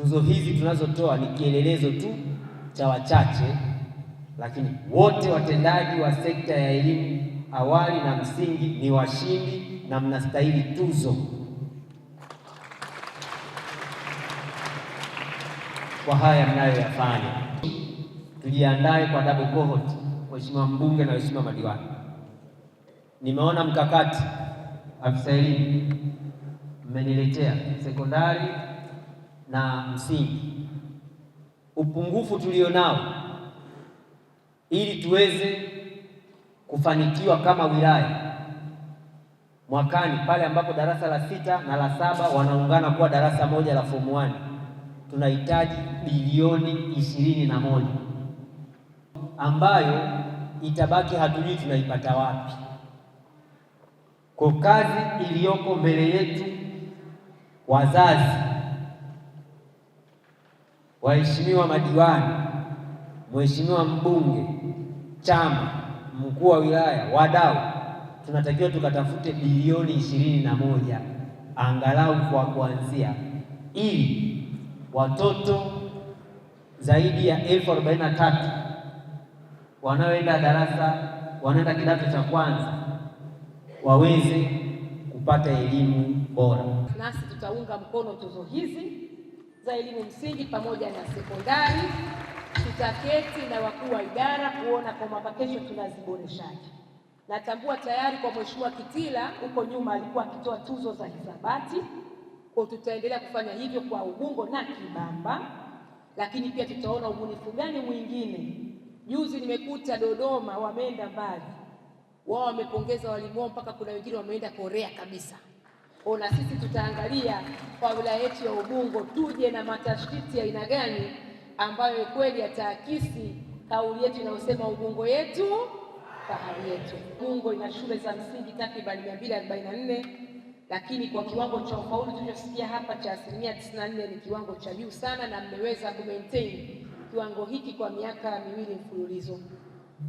tuzo hizi tunazotoa ni kielelezo tu cha wachache, lakini wote watendaji wa sekta ya elimu awali na msingi ni washindi na mnastahili tuzo kwa haya mnayoyafanya. Tujiandae kwa double cohort, Mheshimiwa mbunge na Mheshimiwa madiwani. Nimeona mkakati afisa elimu mmeniletea sekondari na msingi, upungufu tulionao ili tuweze kufanikiwa kama wilaya mwakani pale ambapo darasa la 6 na la 7 wanaungana kuwa darasa moja la form 1, tunahitaji bilioni 21 ambayo itabaki hatujui tunaipata wapi. Kwa kazi iliyoko mbele yetu, wazazi, waheshimiwa madiwani, Mheshimiwa mbunge, chama, mkuu wa wilaya, wadau, tunatakiwa tukatafute bilioni 21 angalau kwa kuanzia, ili watoto zaidi ya 1043 wanaoenda kidato cha kwanza waweze kupata elimu bora. Nasi tutaunga mkono tuzo hizi za elimu msingi pamoja na sekondari. Tutaketi na wakuu wa idara kuona kwa mwaka kesho tunaziboreshaje. Natambua tayari kwa Mheshimiwa Kitila huko nyuma alikuwa akitoa tuzo za hisabati, kwa tutaendelea kufanya hivyo kwa Ubungo na Kibamba, lakini pia tutaona ubunifu gani mwingine. Juzi nimekuta Dodoma wameenda mbali, wao wamepongeza walimu wao mpaka kuna wengine wameenda Korea kabisa. Na sisi tutaangalia kwa wilaya yetu ya Ubungo tuje na matashiti ya aina gani ambayo kweli yataakisi kauli yetu inayosema Ubungo yetu fahari yetu. Ubungo ina shule za msingi takriban 244, lakini kwa kiwango cha ufaulu tulichosikia hapa cha 94% ni kiwango cha juu sana, na mmeweza kumaintain kiwango hiki kwa miaka 2 mfululizo.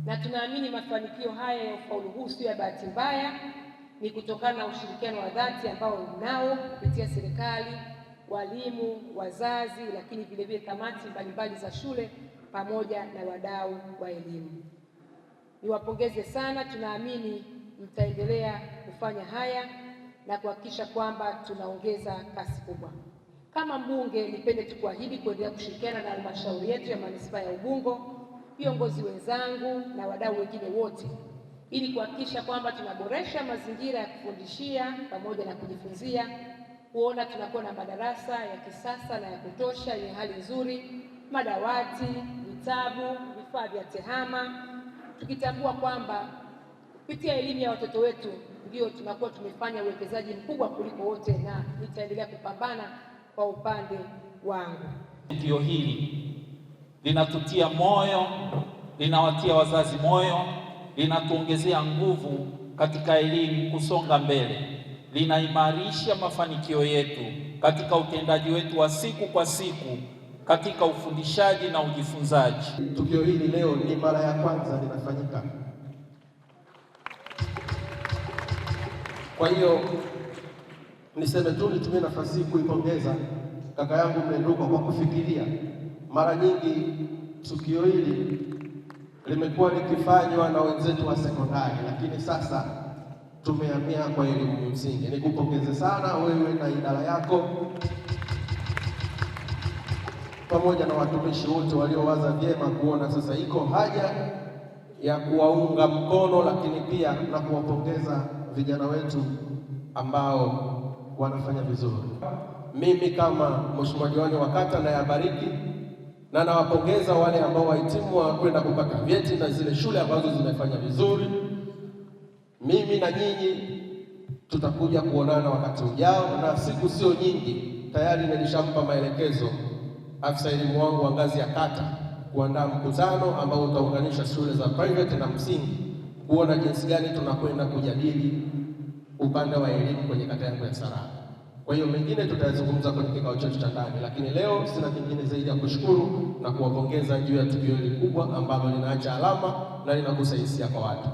Na tunaamini mafanikio haya ya ufaulu huu sio ya bahati mbaya, ni kutokana na ushirikiano wa dhati ambao mnao kupitia serikali, walimu, wazazi, lakini vile vile kamati mbalimbali za shule pamoja na wadau wa elimu. Niwapongeze sana, tunaamini mtaendelea kufanya haya na kuhakikisha kwamba tunaongeza kasi kubwa. Kama mbunge, nipende tukuahidi kuendelea kushirikiana na halmashauri yetu ya manispaa ya Ubungo, viongozi wenzangu na wadau wengine wote, ili kuhakikisha kwamba tunaboresha mazingira ya kufundishia pamoja na kujifunzia, kuona tunakuwa na madarasa ya kisasa na ya kutosha yenye hali nzuri, madawati, vitabu, vifaa vya tehama, tukitambua kwamba kupitia elimu ya watoto wetu ndio tunakuwa tumefanya uwekezaji mkubwa kuliko wote, na nitaendelea kupambana kwa upande wangu. Tukio hili linatutia moyo, linawatia wazazi moyo, linatuongezea nguvu katika elimu kusonga mbele, linaimarisha mafanikio yetu katika utendaji wetu wa siku kwa siku katika ufundishaji na ujifunzaji. Tukio hili leo ni mara ya kwanza linafanyika. Kwa hiyo niseme tu, nitumie nafasi hii kuipongeza kaka yangu Mlenduka kwa kufikiria. Mara nyingi tukio hili limekuwa likifanywa na wenzetu wa sekondari, lakini sasa tumehamia kwa elimu msingi. Nikupongeze sana wewe na idara yako pamoja na watumishi wote waliowaza vyema kuona sasa iko haja ya kuwaunga mkono, lakini pia na kuwapongeza vijana wetu ambao wanafanya vizuri. Mimi kama mheshimiwa diwani wa kata nayabariki na nawapongeza wale ambao wahitimu wa kwenda kupata vyeti na zile shule ambazo zimefanya vizuri. Mimi na nyinyi tutakuja kuonana wakati ujao, na siku sio nyingi. Tayari nilishampa maelekezo afisa elimu wangu wa ngazi ya kata kuandaa mkutano ambao utaunganisha shule za private na msingi, kuona jinsi gani tunakwenda kujadili upande wa elimu kwenye kata yangu ya Saragwe. Kwa hiyo mengine tutayazungumza kwenye kikao chetu cha ndani, lakini leo sina kingine zaidi ya kushukuru na kuwapongeza juu ya tukio hili kubwa ambalo linaacha alama na linagusa hisia kwa watu.